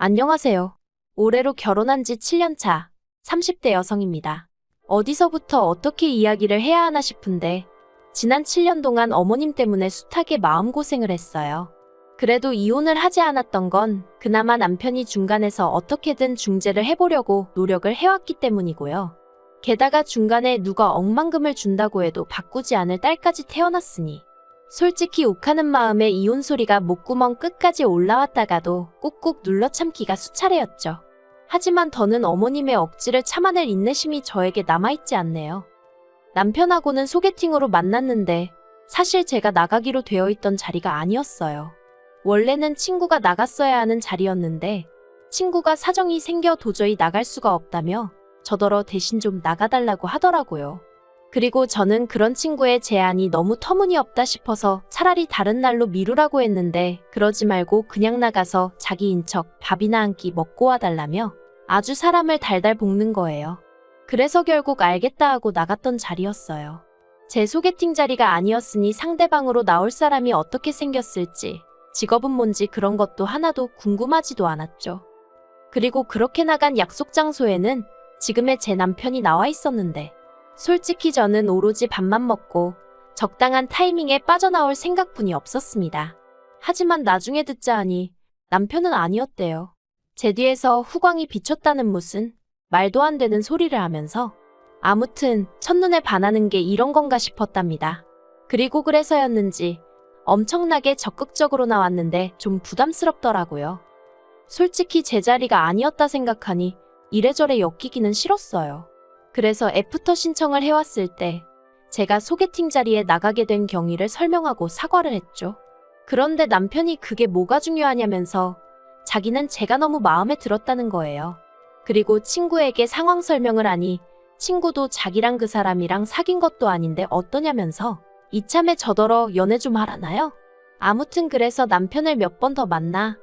안녕하세요. 올해로 결혼한 지 7년 차 30대 여성입니다. 어디서부터 어떻게 이야기를 해야 하나 싶은데 지난 7년 동안 어머님 때문에 숱하게 마음고생을 했어요. 그래도 이혼을 하지 않았던 건 그나마 남편이 중간에서 어떻게든 중재를 해보려고 노력을 해왔기 때문이고요. 게다가 중간에 누가 억만금을 준다고 해도 바꾸지 않을 딸까지 태어났으니 솔직히 욱하는 마음에 이혼 소리가 목구멍 끝까지 올라왔다가도 꾹꾹 눌러 참기가 수차례였죠. 하지만 더는 어머님의 억지를 참아낼 인내심이 저에게 남아있지 않네요. 남편하고는 소개팅으로 만났는데 사실 제가 나가기로 되어 있던 자리가 아니었어요. 원래는 친구가 나갔어야 하는 자리였는데 친구가 사정이 생겨 도저히 나갈 수가 없다며 저더러 대신 좀 나가달라고 하더라고요. 그리고 저는 그런 친구의 제안이 너무 터무니없다 싶어서 차라리 다른 날로 미루라고 했는데 그러지 말고 그냥 나가서 자기인 척 밥이나 한 끼 먹고 와달라며 아주 사람을 달달 볶는 거예요. 그래서 결국 알겠다 하고 나갔던 자리였어요. 제 소개팅 자리가 아니었으니 상대방으로 나올 사람이 어떻게 생겼을지, 직업은 뭔지 그런 것도 하나도 궁금하지도 않았죠. 그리고 그렇게 나간 약속 장소에는 지금의 제 남편이 나와 있었는데 솔직히 저는 오로지 밥만 먹고 적당한 타이밍에 빠져나올 생각뿐이 없었습니다. 하지만 나중에 듣자 하니 남편은 아니었대요. 제 뒤에서 후광이 비쳤다는 무슨 말도 안 되는 소리를 하면서 아무튼 첫눈에 반하는 게 이런 건가 싶었답니다. 그리고 그래서였는지 엄청나게 적극적으로 나왔는데 좀 부담스럽더라고요. 솔직히 제 자리가 아니었다 생각하니 이래저래 엮이기는 싫었어요. 그래서 애프터 신청을 해왔을 때 제가 소개팅 자리에 나가게 된 경위를 설명하고 사과를 했죠. 그런데 남편이 그게 뭐가 중요하냐면서 자기는 제가 너무 마음에 들었다는 거예요. 그리고 친구에게 상황 설명을 하니 친구도 자기랑 그 사람이랑 사귄 것도 아닌데 어떠냐면서 이참에 저더러 연애 좀 하라나요? 아무튼 그래서 남편을 몇 번 더 만나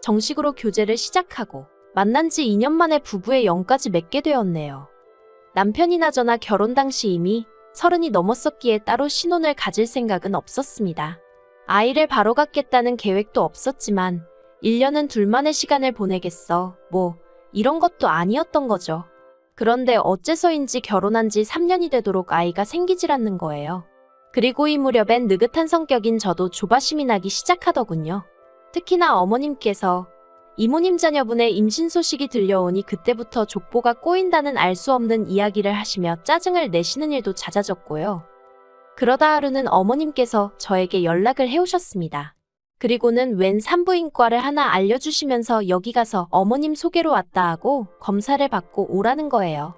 정식으로 교제를 시작하고 만난 지 2년 만에 부부의 영까지 맺게 되었네요. 남편이나 저나 결혼 당시 이미 30이 넘었었기에 따로 신혼을 가질 생각은 없었습니다. 아이를 바로 갖겠다는 계획도 없었지만 1년은 둘만의 시간을 보내겠어 뭐 이런 것도 아니었던 거죠. 그런데 어째서인지 결혼한 지 3년이 되도록 아이가 생기질 않는 거예요. 그리고 이 무렵엔 느긋한 성격인 저도 조바심이 나기 시작하더군요. 특히나 어머님께서 이모님 자녀분의 임신 소식이 들려오니 그때부터 족보가 꼬인다는 알 수 없는 이야기를 하시며 짜증을 내시는 일도 잦아졌고요. 그러다 하루는 어머님께서 저에게 연락을 해오셨습니다. 그리고는 웬 산부인과를 하나 알려주시면서 여기 가서 어머님 소개로 왔다 하고 검사를 받고 오라는 거예요.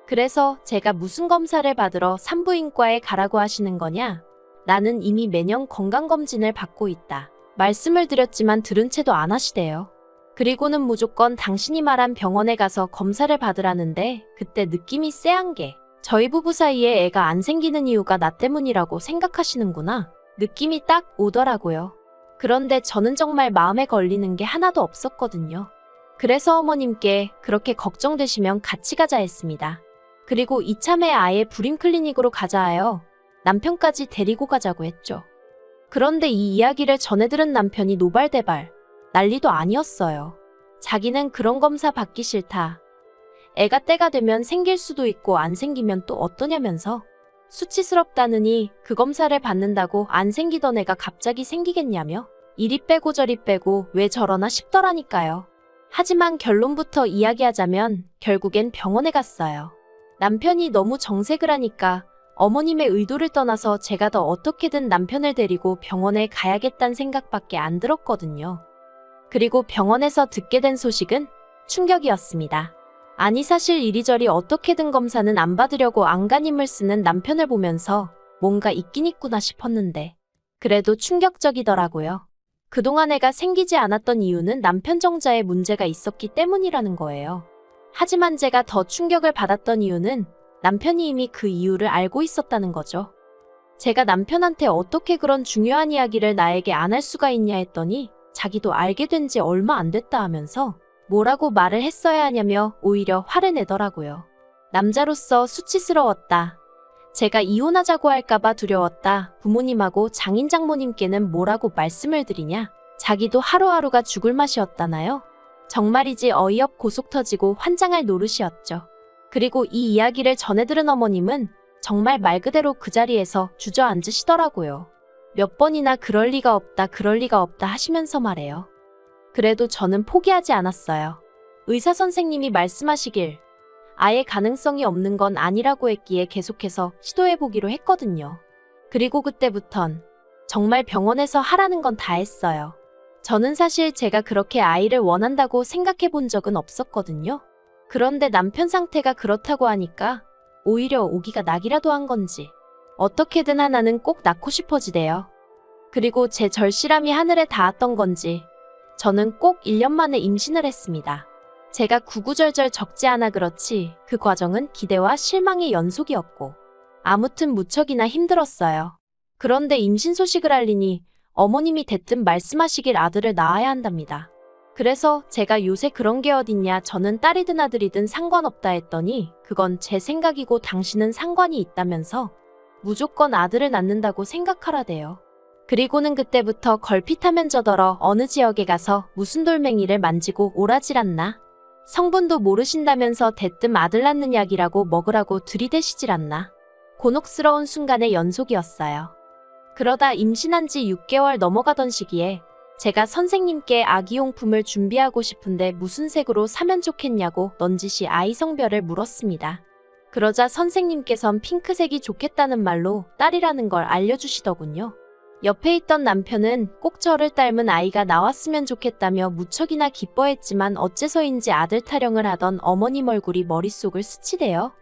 그래서 제가 무슨 검사를 받으러 산부인과에 가라고 하시는 거냐? 나는 이미 매년 건강검진을 받고 있다. 말씀을 드렸지만 들은 채도 안 하시대요. 그리고는 무조건 당신이 말한 병원에 가서 검사를 받으라는데 그때 느낌이 쎄한 게 저희 부부 사이에 애가 안 생기는 이유가 나 때문이라고 생각하시는구나. 느낌이 딱 오더라고요. 그런데 저는 정말 마음에 걸리는 게 하나도 없었거든요. 그래서 어머님께 그렇게 걱정되시면 같이 가자 했습니다. 그리고 이참에 아예 불임클리닉으로 가자 하여 남편까지 데리고 가자고 했죠. 그런데 이 이야기를 전해 들은 남편이 노발대발 난리도 아니었어요. 자기는 그런 검사 받기 싫다. 애가 때가 되면 생길 수도 있고 안 생기면 또 어떠냐면서 수치스럽다느니 그 검사를 받는다고 안 생기던 애가 갑자기 생기겠냐며 이리 빼고 저리 빼고 왜 저러나 싶더라니까요. 하지만 결론부터 이야기하자면 결국엔 병원에 갔어요. 남편이 너무 정색을 하니까 어머님의 의도를 떠나서 제가 더 어떻게든 남편을 데리고 병원에 가야겠다는 생각밖에 안 들었거든요. 그리고 병원에서 듣게 된 소식은 충격이었습니다. 아니 사실 이리저리 어떻게든 검사는 안 받으려고 안간힘을 쓰는 남편을 보면서 뭔가 있긴 있구나 싶었는데 그래도 충격적이더라고요. 그동안 애가 생기지 않았던 이유는 남편 정자에 문제가 있었기 때문이라는 거예요. 하지만 제가 더 충격을 받았던 이유는 남편이 이미 그 이유를 알고 있었다는 거죠. 제가 남편한테 어떻게 그런 중요한 이야기를 나에게 안 할 수가 있냐 했더니 자기도 알게 된 지 얼마 안 됐다 하면서 뭐라고 말을 했어야 하냐며 오히려 화를 내더라고요. 남자로서 수치스러웠다. 제가 이혼하자고 할까봐 두려웠다. 부모님하고 장인 장모님께는 뭐라고 말씀을 드리냐. 자기도 하루하루가 죽을 맛이었다나요? 정말이지 어이없고 속 터지고 환장할 노릇이었죠. 그리고 이 이야기를 전해들은 어머님은 정말 말 그대로 그 자리에서 주저앉으시더라고요. 몇 번이나 그럴 리가 없다, 그럴 리가 없다 하시면서 말해요. 그래도 저는 포기하지 않았어요. 의사 선생님이 말씀하시길 아예 가능성이 없는 건 아니라고 했기에 계속해서 시도해보기로 했거든요. 그리고 그때부턴 정말 병원에서 하라는 건 다 했어요. 저는 사실 제가 그렇게 아이를 원한다고 생각해 본 적은 없었거든요. 그런데 남편 상태가 그렇다고 하니까 오히려 오기가 낙이라도 한 건지 어떻게든 하나는 꼭 낳고 싶어지대요. 그리고 제 절실함이 하늘에 닿았던 건지 저는 꼭 1년 만에 임신을 했습니다. 제가 구구절절 적지 않아 그렇지 그 과정은 기대와 실망의 연속이었고 아무튼 무척이나 힘들었어요. 그런데 임신 소식을 알리니 어머님이 대뜸 말씀하시길 아들을 낳아야 한답니다. 그래서 제가 요새 그런 게 어딨냐, 저는 딸이든 아들이든 상관없다 했더니 그건 제 생각이고 당신은 상관이 있다면서 무조건 아들을 낳는다고 생각하라대요. 그리고는 그때부터 걸핏하면 저더러 어느 지역에 가서 무슨 돌멩이를 만지고 오라질 않나? 성분도 모르신다면서 대뜸 아들 낳는 약이라고 먹으라고 들이대시질 않나? 곤혹스러운 순간의 연속이었어요. 그러다 임신한 지 6개월 넘어가던 시기에 제가 선생님께 아기용품을 준비하고 싶은데 무슨 색으로 사면 좋겠냐고 넌지시 아이 성별을 물었습니다. 그러자 선생님께선 핑크색이 좋겠다는 말로 딸이라는 걸 알려주시더군요. 옆에 있던 남편은 꼭 저를 닮은 아이가 나왔으면 좋겠다며 무척이나 기뻐했지만 어째서인지 아들 타령을 하던 어머님 얼굴이 머릿속을 스치대요.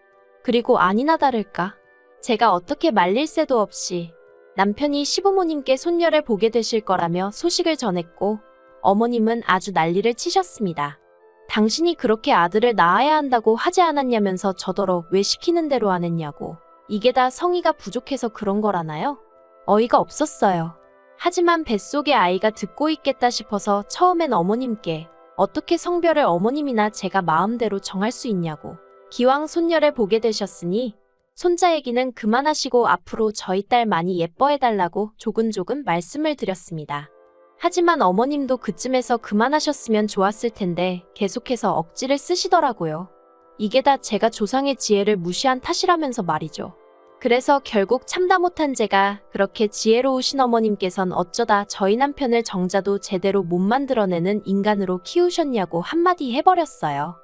그리고 아니나 다를까 제가 어떻게 말릴 새도 없이 남편이 시부모님께 손녀를 보게 되실 거라며 소식을 전했고 어머님은 아주 난리를 치셨습니다. 당신이 그렇게 아들을 낳아야 한다고 하지 않았냐면서 저더러 왜 시키는 대로 안 했냐고. 이게 다 성의가 부족해서 그런 거라나요? 어이가 없었어요. 하지만 뱃속에 아이가 듣고 있겠다 싶어서 처음엔 어머님께 어떻게 성별을 어머님이나 제가 마음대로 정할 수 있냐고. 기왕 손녀를 보게 되셨으니 손자 얘기는 그만하시고 앞으로 저희 딸 많이 예뻐해달라고 조근조근 말씀을 드렸습니다. 하지만 어머님도 그쯤에서 그만하셨으면 좋았을 텐데 계속해서 억지를 쓰시더라고요. 이게 다 제가 조상의 지혜를 무시한 탓이라면서 말이죠. 그래서 결국 참다 못한 제가 그렇게 지혜로우신 어머님께선 어쩌다 저희 남편을 정자도 제대로 못 만들어내는 인간으로 키우셨냐고 한마디 해버렸어요.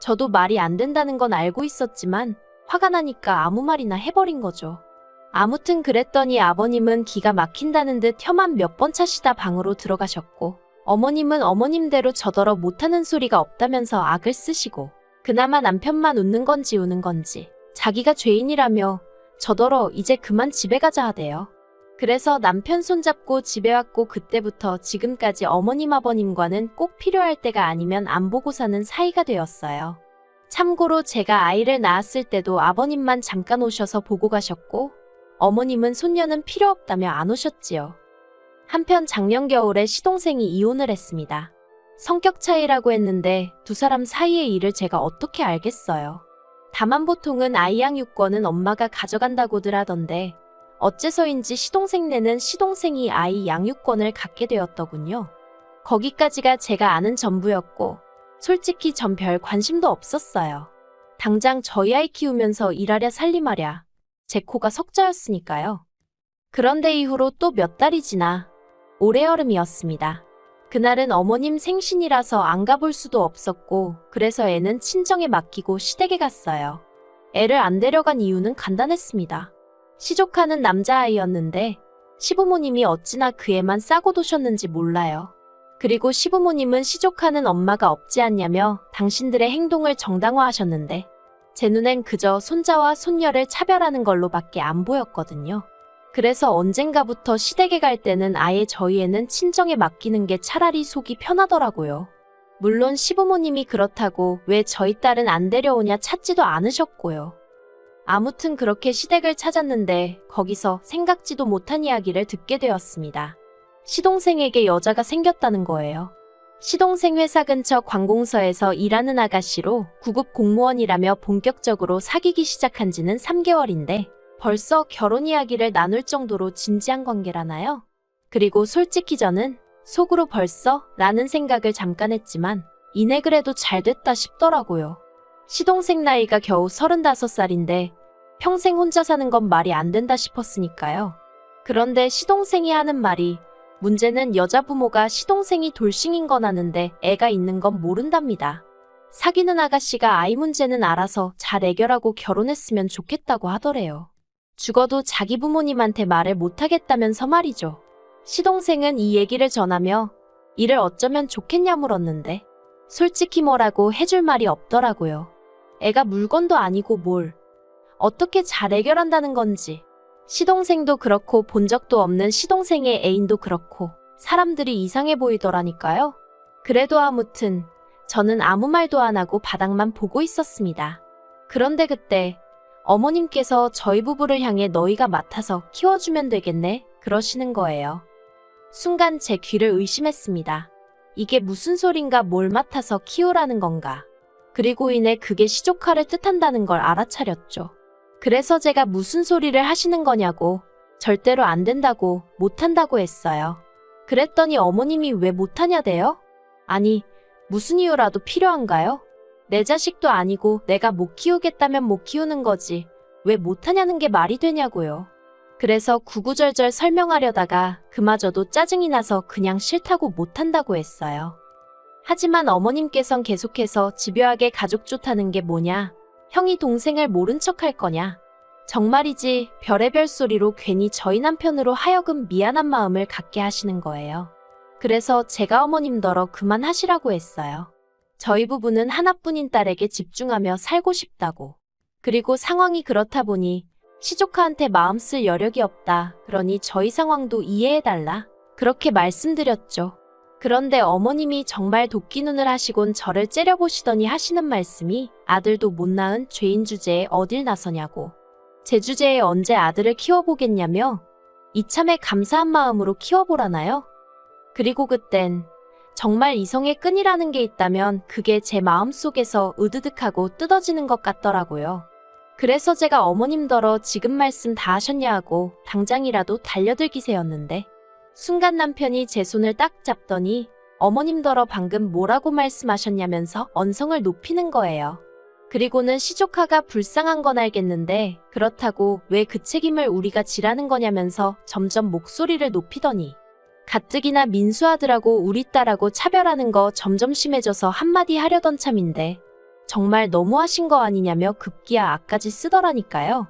저도 말이 안 된다는 건 알고 있었지만 화가 나니까 아무 말이나 해버린 거죠. 아무튼 그랬더니 아버님은 기가 막힌다는 듯 혀만 몇 번 차시다 방으로 들어가셨고 어머님은 어머님대로 저더러 못하는 소리가 없다면서 악을 쓰시고 그나마 남편만 웃는 건지 우는 건지 자기가 죄인이라며 저더러 이제 그만 집에 가자 하대요. 그래서 남편 손잡고 집에 왔고 그때부터 지금까지 어머님 아버님과는 꼭 필요할 때가 아니면 안 보고 사는 사이가 되었어요. 참고로 제가 아이를 낳았을 때도 아버님만 잠깐 오셔서 보고 가셨고 어머님은 손녀는 필요 없다며 안 오셨지요. 한편 작년 겨울에 시동생이 이혼을 했습니다. 성격 차이라고 했는데 두 사람 사이의 일을 제가 어떻게 알겠어요. 다만 보통은 아이 양육권은 엄마가 가져간다고들 하던데 어째서인지 시동생네는 시동생이 아이 양육권을 갖게 되었더군요. 거기까지가 제가 아는 전부였고 솔직히 전 별 관심도 없었어요. 당장 저희 아이 키우면서 일하랴 살림하랴 제 코가 석자였으니까요. 그런데 이후로 또 몇 달이 지나 올해 여름이었습니다. 그날은 어머님 생신이라서 안 가볼 수도 없었고 그래서 애는 친정에 맡기고 시댁에 갔어요. 애를 안 데려간 이유는 간단했습니다. 시족하는 남자아이였는데 시부모님이 어찌나 그 애만 싸고 두셨는지 몰라요. 그리고 시부모님은 시족하는 엄마가 없지 않냐며 당신들의 행동을 정당화하셨는데 제 눈엔 그저 손자와 손녀를 차별하는 걸로밖에 안 보였거든요. 그래서 언젠가부터 시댁에 갈 때는 아예 저희 애는 친정에 맡기는 게 차라리 속이 편하더라고요. 물론 시부모님이 그렇다고 왜 저희 딸은 안 데려오냐 찾지도 않으셨고요. 아무튼 그렇게 시댁을 찾았는데 거기서 생각지도 못한 이야기를 듣게 되었습니다. 시동생에게 여자가 생겼다는 거예요. 시동생 회사 근처 관공서에서 일하는 아가씨로 9급 공무원이라며 본격적으로 사귀기 시작한 지는 3개월인데 벌써 결혼 이야기를 나눌 정도로 진지한 관계라나요? 그리고 솔직히 저는 속으로 벌써 라는 생각을 잠깐 했지만 이내 그래도 잘 됐다 싶더라고요. 시동생 나이가 겨우 35살인데 평생 혼자 사는 건 말이 안 된다 싶었으니까요. 그런데 시동생이 하는 말이 문제는 여자 부모가 시동생이 돌싱인 건 아는데 애가 있는 건 모른답니다. 사귀는 아가씨가 아이 문제는 알아서 잘 해결하고 결혼했으면 좋겠다고 하더래요. 죽어도 자기 부모님한테 말을 못하겠다면서 말이죠. 시동생은 이 얘기를 전하며 이를 어쩌면 좋겠냐 물었는데 솔직히 뭐라고 해줄 말이 없더라고요. 애가 물건도 아니고 뭘 어떻게 잘 해결한다는 건지. 시동생도 그렇고 본 적도 없는 시동생의 애인도 그렇고 사람들이 이상해 보이더라니까요. 그래도 아무튼 저는 아무 말도 안 하고 바닥만 보고 있었습니다. 그런데 그때 어머님께서 저희 부부를 향해 너희가 맡아서 키워주면 되겠네 그러시는 거예요. 순간 제 귀를 의심했습니다. 이게 무슨 소린가 뭘 맡아서 키우라는 건가. 그리고 이내 그게 시조카를 뜻한다는 걸 알아차렸죠. 그래서 제가 무슨 소리를 하시는 거냐고 절대로 안 된다고 못한다고 했어요. 그랬더니 어머님이 왜 못하냐대요? 아니 무슨 이유라도 필요한가요? 내 자식도 아니고 내가 못 키우겠다면 못 키우는 거지 왜 못하냐는 게 말이 되냐고요. 그래서 구구절절 설명하려다가 그마저도 짜증이 나서 그냥 싫다고 못한다고 했어요. 하지만 어머님께선 계속해서 집요하게 가족 좋다는 게 뭐냐? 형이 동생을 모른 척 할 거냐? 정말이지 별의별 소리로 괜히 저희 남편으로 하여금 미안한 마음을 갖게 하시는 거예요. 그래서 제가 어머님더러 그만하시라고 했어요. 저희 부부는 하나뿐인 딸에게 집중하며 살고 싶다고. 그리고 상황이 그렇다 보니 시조카한테 마음 쓸 여력이 없다. 그러니 저희 상황도 이해해달라. 그렇게 말씀드렸죠. 그런데 어머님이 정말 도끼눈을 하시곤 저를 째려보시더니 하시는 말씀이 아들도 못 낳은 죄인 주제에 어딜 나서냐고. 제 주제에 언제 아들을 키워보겠냐며 이참에 감사한 마음으로 키워보라나요? 그리고 그땐 정말 이성의 끈이라는 게 있다면 그게 제 마음속에서 으드득하고 뜯어지는 것 같더라고요. 그래서 제가 어머님더러 지금 말씀 다 하셨냐 하고 당장이라도 달려들기세였는데 순간 남편이 제 손을 딱 잡더니 어머님더러 방금 뭐라고 말씀하셨냐면서 언성을 높이는 거예요. 그리고는 시조카가 불쌍한 건 알겠는데 그렇다고 왜 그 책임을 우리가 지라는 거냐면서 점점 목소리를 높이더니 가뜩이나 민수 아들하고 우리 딸하고 차별하는 거 점점 심해져서 한마디 하려던 참인데 정말 너무하신 거 아니냐며 급기야 악까지 쓰더라니까요.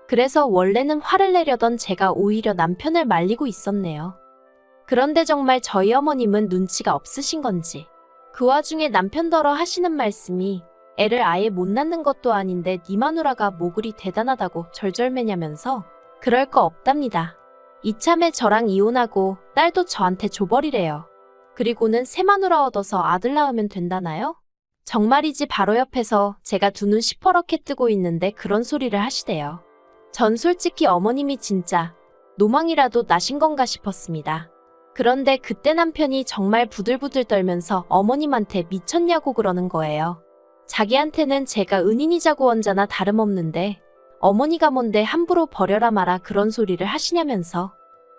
그래서 원래는 화를 내려던 제가 오히려 남편을 말리고 있었네요. 그런데 정말 저희 어머님은 눈치가 없으신 건지 그 와중에 남편더러 하시는 말씀이 애를 아예 못 낳는 것도 아닌데 네 마누라가 뭐 그리 대단하다고 절절매냐면서 그럴 거 없답니다. 이참에 저랑 이혼하고 딸도 저한테 줘버리래요. 그리고는 새 마누라 얻어서 아들 낳으면 된다나요? 정말이지 바로 옆에서 제가 두 눈 시퍼렇게 뜨고 있는데 그런 소리를 하시대요. 전 솔직히 어머님이 진짜 노망이라도 나신 건가 싶었습니다. 그런데 그때 남편이 정말 부들부들 떨면서 어머님한테 미쳤냐고 그러는 거예요. 자기한테는 제가 은인이자 구원자나 다름없는데 어머니가 뭔데 함부로 버려라 마라 그런 소리를 하시냐면서.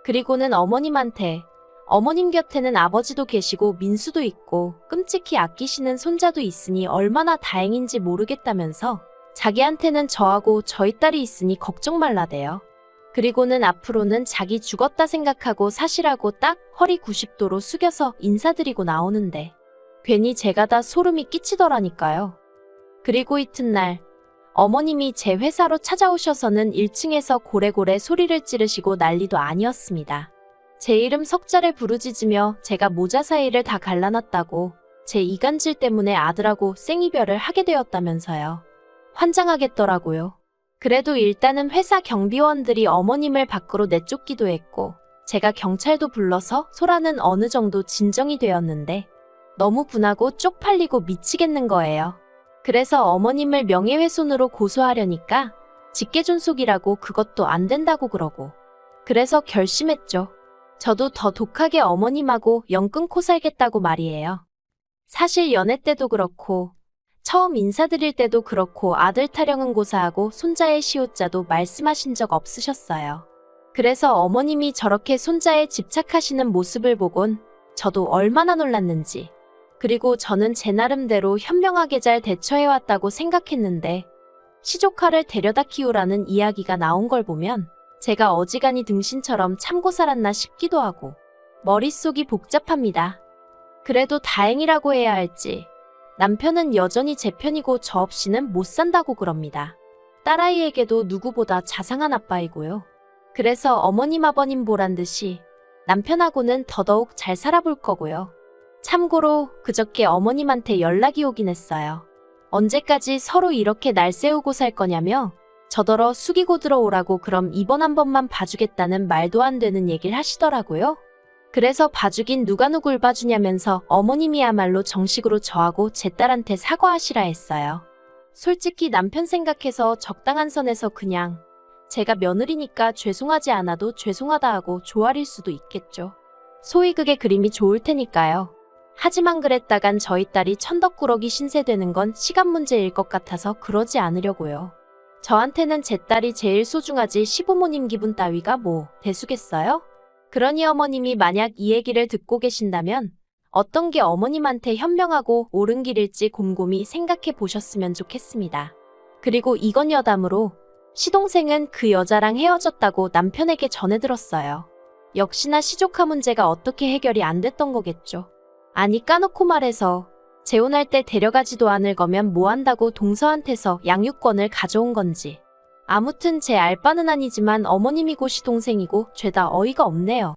그리고는 어머님한테 어머님 곁에는 아버지도 계시고 민수도 있고 끔찍히 아끼시는 손자도 있으니 얼마나 다행인지 모르겠다면서 자기한테는 저하고 저희 딸이 있으니 걱정 말라대요. 그리고는 앞으로는 자기 죽었다 생각하고 사시라고 딱 허리 90도로 숙여서 인사드리고 나오는데 괜히 제가 다 소름이 끼치더라니까요. 그리고 이튿날 어머님이 제 회사로 찾아오셔서는 1층에서 고래고래 소리를 찌르시고 난리도 아니었습니다. 제 이름 석자를 부르짖으며 제가 모자 사이를 다 갈라놨다고 제 이간질 때문에 아들하고 생이별을 하게 되었다면서요. 환장하겠더라고요. 그래도 일단은 회사 경비원들이 어머님을 밖으로 내쫓기도 했고 제가 경찰도 불러서 소라는 어느 정도 진정이 되었는데 너무 분하고 쪽팔리고 미치겠는 거예요. 그래서 어머님을 명예훼손으로 고소하려니까 직계존속이라고 그것도 안 된다고 그러고 그래서 결심했죠. 저도 더 독하게 어머님하고 영 끊고 살겠다고 말이에요. 사실 연애 때도 그렇고 처음 인사드릴 때도 그렇고 아들 타령은 고사하고 손자의 시옷자도 말씀하신 적 없으셨어요. 그래서 어머님이 저렇게 손자에 집착하시는 모습을 보곤 저도 얼마나 놀랐는지 그리고 저는 제 나름대로 현명하게 잘 대처해왔다고 생각했는데 시조카를 데려다 키우라는 이야기가 나온 걸 보면 제가 어지간히 등신처럼 참고 살았나 싶기도 하고 머릿속이 복잡합니다. 그래도 다행이라고 해야 할지 남편은 여전히 제 편이고 저 없이는 못 산다고 그럽니다. 딸아이에게도 누구보다 자상한 아빠이고요. 그래서 어머님 아버님 보란 듯이 남편하고는 더더욱 잘 살아볼 거고요. 참고로 그저께 어머님한테 연락이 오긴 했어요. 언제까지 서로 이렇게 날 세우고 살 거냐며 저더러 숙이고 들어오라고 그럼 이번 한 번만 봐주겠다는 말도 안 되는 얘기를 하시더라고요. 그래서 봐주긴 누가 누굴 봐주냐면서 어머님이야말로 정식으로 저하고 제 딸한테 사과하시라 했어요. 솔직히 남편 생각해서 적당한 선에서 그냥 제가 며느리니까 죄송하지 않아도 죄송하다 하고 조아릴 수도 있겠죠. 소위 그게 그림이 좋을 테니까요. 하지만 그랬다간 저희 딸이 천덕꾸러기 신세되는 건 시간 문제일 것 같아서 그러지 않으려고요. 저한테는 제 딸이 제일 소중하지 시부모님 기분 따위가 뭐 대수겠어요? 그러니 어머님이 만약 이 얘기를 듣고 계신다면 어떤 게 어머님한테 현명하고 옳은 길일지 곰곰이 생각해 보셨으면 좋겠습니다. 그리고 이건 여담으로 시동생은 그 여자랑 헤어졌다고 남편에게 전해들었어요. 역시나 시조카 문제가 어떻게 해결이 안 됐던 거겠죠. 아니 까놓고 말해서 재혼할 때 데려가지도 않을 거면 뭐 한다고 동서한테서 양육권을 가져온 건지. 아무튼 제 알바는 아니지만 어머님이고 시동생이고 죄다 어이가 없네요.